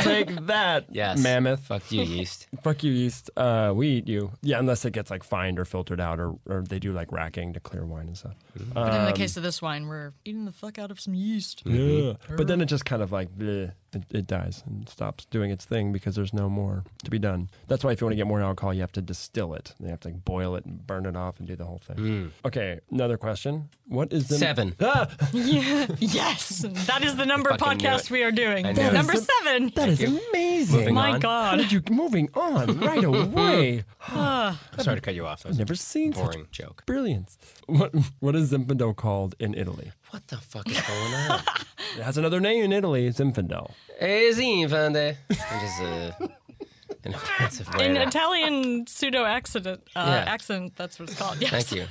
Take that, Yes. mammoth. Fuck you, yeast. Fuck you, yeast. We eat you. Yeah, unless it gets like fined or filtered out, or they do like racking to clear wine and stuff. But in the case of this wine, we're eating the fuck out of some yeast. Yeah. But then it just kind of like bleh, it dies and stops doing its thing because there's no more to be done. That's why if you want to get more alcohol, you have to distill it. You have to like boil it and burn it off and do the whole thing. Okay, another question. What is the 7. Ah! Yeah. Yes, that is the number I fucking knew podcast it. we are doing. I knew it. Number 7. That is amazing. Moving My on. God. How did you moving on right away? I'm sorry to cut you off. That was I've never seen boring such joke. brilliance. What is Zinfandel called in Italy? What the fuck is going on? It has another name in Italy, Zinfandel. Zinfandel. Just an offensive way. In to- Italian pseudo accent, Yeah. accent, that's what it's called. Yes. Thank you.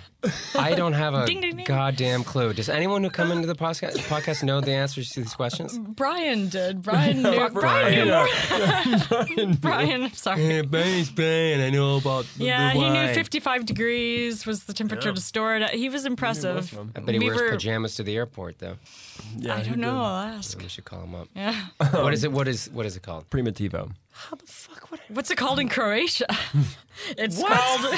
I don't have a Ding, ding, ding. goddamn clue. Does anyone who come into the podcast know the answers to these questions? Brian did. Brian knew. Brian knew. Brian, I'm sorry. Spain. I know about Yeah, he knew 55 degrees was the temperature to store it at. He was impressive. I bet he wears pajamas to the airport, though. Yeah, I don't know. I'll ask. We should call him up. Yeah. What is it? What is it called? Primitivo. How the fuck would I? What's it called in Croatia? It's called.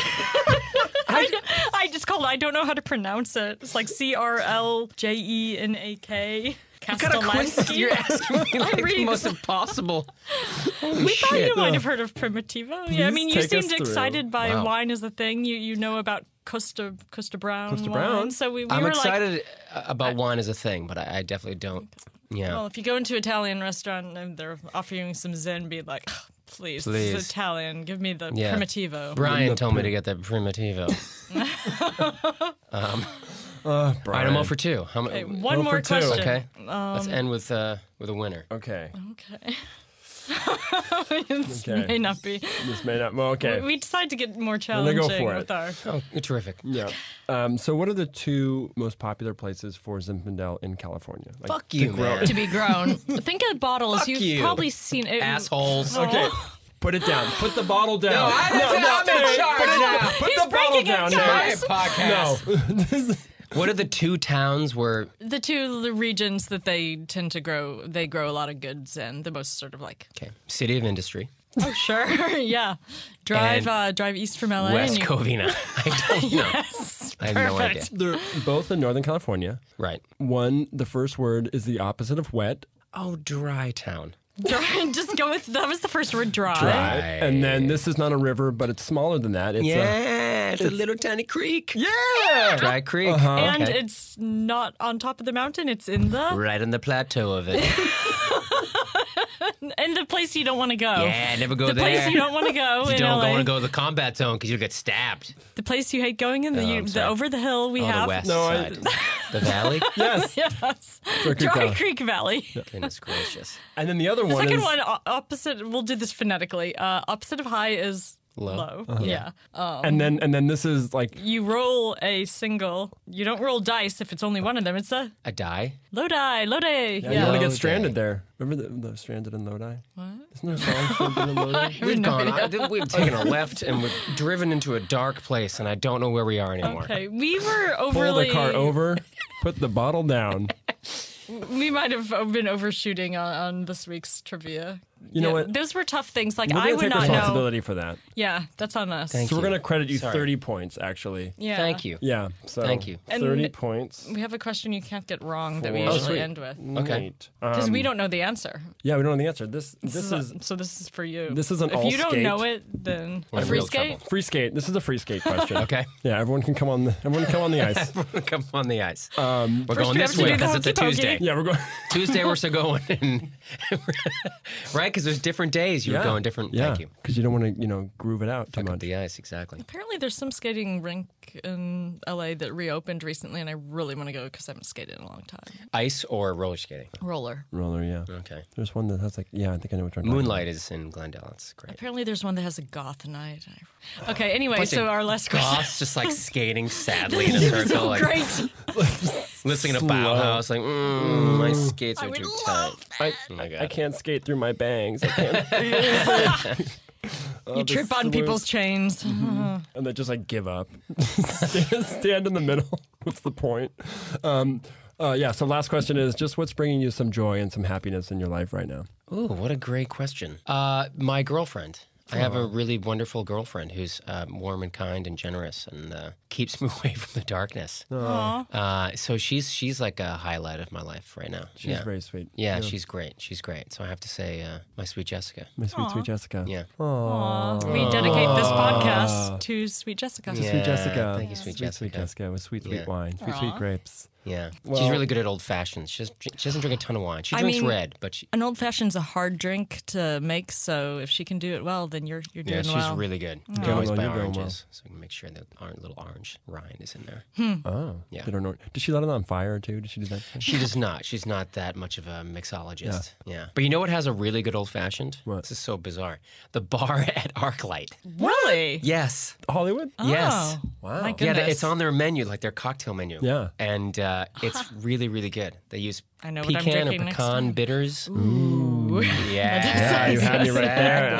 It's called. I don't know how to pronounce it. It's like Crljenak. What kind of quiz you're asking me? Like the read- most impossible. Holy We thought shit. you might have heard of Primitivo. Yeah, I mean, you take us seemed through. excited by Wow. wine as a thing. You know about Costa Brown. Costa wine. Brown? So we I'm were like, excited about wine as a thing, but I definitely don't. Yeah. well, if you go into an Italian restaurant and they're offering some Zen, be like, "Ugh, please, this Please. is Italian. Give me the Yeah. Primitivo. Brian told me to get that Primitivo. All right, I'm 0 for 2. How Okay, many? one more for two. question. Okay. Let's end with a winner. Okay. Okay. This Okay. may not be. This may not. Well, okay. We decided to get more gonna challenging go for it. with our. Oh, terrific. Yeah. So, what are the 2 most popular places for Zinfandel in California? Like, Fuck you, man. To be grown. Think of bottles. Fuck You've you. probably seen it. Assholes. Okay. Put it down. Put the bottle down. I'm in charge now. Put He's the bottle breaking it down. down. Nate. podcast. No. What are the 2 towns where? The 2 regions that they tend to grow, they grow a lot of goods in. The most sort of like, Okay, City of Industry, oh sure, yeah. Drive east from LA. West and you- Covina. I don't know. Yes, I have no idea. perfect. They're both in Northern California. Right. One, the first word is the opposite of wet. Oh, Dry Town. Dry, just go with that was the first word. Dry. And then this is not a river, but it's smaller than that. It's It's a little tiny creek. yeah. Dry Creek. And Okay. it's not on top of the mountain. It's in the Right on the plateau of it. place you don't want to go. Yeah, never go the there. place you don't want to go You in don't LA. want to go to the combat zone because you'll get stabbed. The place you hate going in. I'm The sorry. over the hill we Oh, have. the west No, side. The valley? Yes. Yes. Creek Dry Valley. Creek Valley. Goodness gracious. And then the other The one second is one, opposite. We'll do this phonetically. Opposite of high is Low. Yeah. and then this is like You roll a single. You don't roll dice if it's only one of them. It's a A die? low die. Low day. you want to Lodi. get stranded there. Remember the stranded in Lodi? What? Isn't there a song stranded in Lodi? We've no gone. idea. We've taken a left and we've driven into a dark place, and I don't know where we are anymore. Okay, we were Pull overly. the car over, put the bottle down. We might have been overshooting on this week's trivia. You know what? Those were tough things. Like We're I gonna would take not know. responsibility for that. Yeah, that's on us. Thank So we're you. going to credit you Sorry. 30 points, actually. Yeah. Thank you. Yeah. So Thank you. 30 And- points. We have a question you can't get wrong that we Oh, usually sweet. end with Okay. Neat. because we don't know the answer. Yeah, we don't know the answer. This is So this is for you. this is an if all you don't skate. know it, then We're a in free real skate. trouble. free skate. This is a free skate question. Okay. Yeah, everyone can come on the ice. Come on the ice. We're First going we have this to way do the because it's a hokey pokey. Tuesday. Yeah, we're going. Tuesday we're so going, right? Because there's different days. You would go in different. Yeah, Thank you. because you don't want to groove it out too Fuck up much. the ice, exactly. Apparently, there's some skating rink in LA that reopened recently, and I really want to go because I haven't skated in a long time. Ice or roller skating? Roller. Roller, yeah. Okay. There's one that has like, yeah, I think I know which one. you're talking Moonlight is in Glendale. That's great. Apparently, there's one that has a goth night. Okay. Anyway, Bunch so of our last question. Goths just like skating sadly in a This is circle. so like, great. about. listening to Bauhaus, like, my skates are too tight. Oh my God. I can't skate through my bangs. I can't feel it. You trip on people's chains. And then just like give up. Stand in the middle. What's the point? So last question is just what's bringing you some joy and some happiness in your life right now? Ooh, what a great question. My girlfriend. I have a really wonderful girlfriend who's warm and kind and generous and keeps me away from the darkness. So she's like a highlight of my life right now. She's very sweet. Yeah, she's great. She's great. So I have to say, my sweet Jessica. My sweet Jessica. Yeah. Aww. We dedicate this podcast to sweet Jessica. To sweet Jessica. Thank you, sweet Jessica. Sweet Jessica with sweet wine, sweet grapes. Yeah. She's really good at old fashions. She doesn't drink a ton of wine. She drinks red, but an old fashion's a hard drink to make, so if she can do it well, then you're doing well. Yeah, she's really good. You can always buy oranges, so we can make sure that our little orange rind is in there. Oh. Yeah. Did she let it on fire too? Did she do that? She does not. She's not that much of a mixologist. Yeah. But you know what has a really good old fashioned? What? This is so bizarre. The bar at ArcLight. Really? Yes. Hollywood? Yes. Wow. My goodness. Yeah, it's on their menu, like their cocktail menu. Yeah. And it's really, really good. They use I know what I'm pecan or drinking next pecan time. bitters. Ooh. Yeah. You had me right there.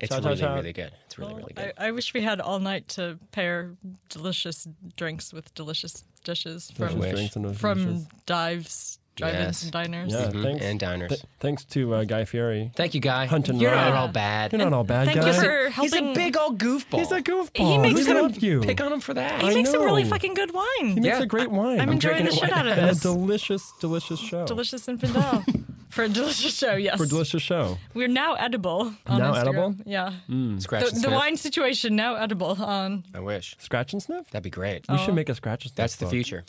It's really good. It's really, really good. I wish we had all night to pair delicious drinks with delicious dishes from dives, drive-ins, and diners. Yeah, thanks. And diners. Thanks to Guy Fieri. Thank you, Guy. Hunt and You're run. not all bad. You're not all bad, Thank guys. you for helping. He's a big old goofball. He's a goofball. He makes we him love you. Pick on him for that. He makes a know. really fucking good wine. He makes a great wine. I'm enjoying the shit out of And a this. delicious, delicious show. Delicious Infidel. For a delicious show, yes. For a delicious show. We're now edible on Now Instagram. edible? Yeah. Scratch and The sniff. Wine Situation now edible on. I wish. Scratch and sniff? That'd be great. We should make a scratch and sniff. That's the book. future.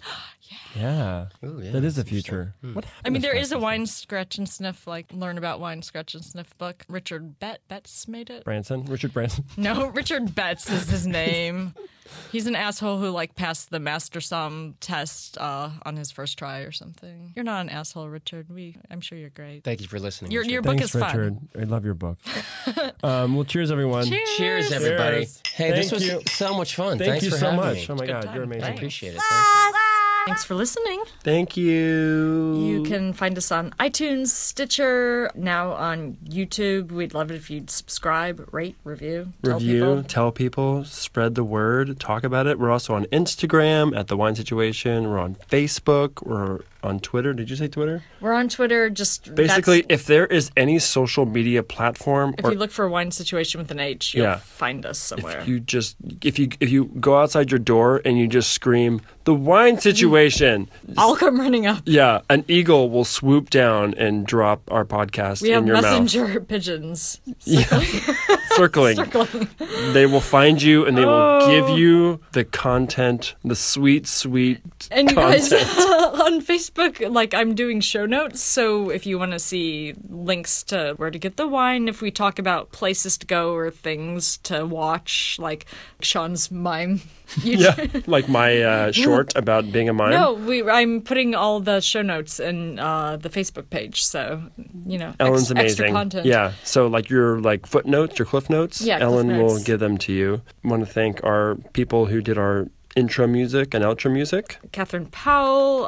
Yeah. Ooh, yeah. That is the future. What happened I mean, to there scratch is a and wine scratch and sniff, like learn about wine scratch and sniff book. Richard Betts made it. Richard Branson. No, Richard Betts is his name. He's an asshole who like passed the Master Somm test on his first try or something. You're not an asshole, Richard. I'm sure you're great. Thank you for listening. Your Richard. book Thanks, is Richard. fun. I love your book. Well, cheers, everyone. Cheers, everybody. Cheers. Hey, this Thank was you. so much fun. Thank Thanks you for so having much. me. Oh my God, time. you're amazing. I appreciate it. Thank you. Thanks for listening. Thank you. You can find us on iTunes, Stitcher, now on YouTube. We'd love it if you'd subscribe, rate, review, Tell people, spread the word, talk about it. We're also on Instagram at The Whine Situation. We're on Facebook. We're on Twitter. Did you say Twitter? We're on Twitter. Just Basically, if there is any social media platform, if you look for Whine Situation with an H, you'll find us somewhere. if you go outside your door and you just scream The Whine Situation, I'll come running up. yeah, an eagle will swoop down and drop our podcast We in have your messenger pigeons. circling. They will find you and they will give you the content, the sweet, sweet And you content. guys on Facebook, like I'm doing show notes, so if you want to see links to where to get the wine, if we talk about places to go or things to watch, like Sean's mime. Yeah, like my short about being a mime. No, I'm putting all the show notes in the Facebook page, so Ellen's amazing. extra content. Yeah, so like your footnotes, your cliff notes, Yeah, Ellen cliff will notes. give them to you. I want to thank our people who did our intro music and outro music. Catherine Powell,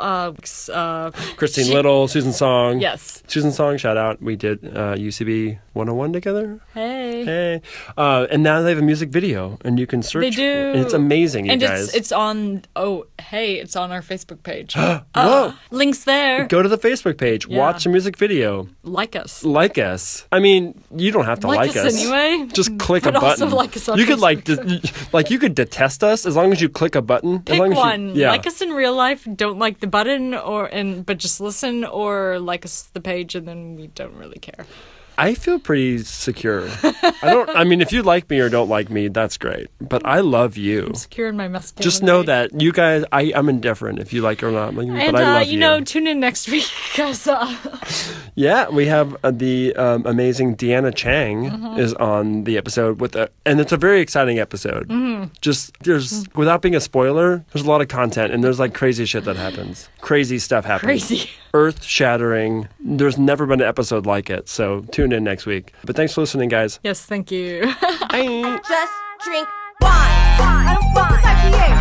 Christine Little, Susan Song. Yes. Susan Song, shout out. We did UCB 101 together. Hey. And now they have a music video, and you can search. They do. And it's amazing, you and guys. it's on. Oh, hey, it's on our Facebook page. Whoa. Links there. Go to the Facebook page. Yeah. Watch the music video. Like us. Like us. I mean, you don't have to like us anyway. Just click a But also button. like us on you could Facebook. you could detest us as long as you click a button. Pick as long as one. You, yeah. Like us in real life. Don't like the button, but just listen, or like us the page, and then we don't really care. I feel pretty secure. I mean, if you like me or don't like me, that's great. But I love you. I'm secure in my masculinity. Just know that you guys, I'm indifferent if you like it or not. But And I love you. tune in next week because Yeah, we have the amazing Deanna Chang is on the episode and it's a very exciting episode. Just without being a spoiler, there's a lot of content and there's crazy shit that happens. Crazy stuff happens. crazy. Earth-shattering. There's never been an episode like it. So tune in next week. But thanks for listening, guys. Yes, thank you. Bye. Just drink wine. I don't fuck with IPA.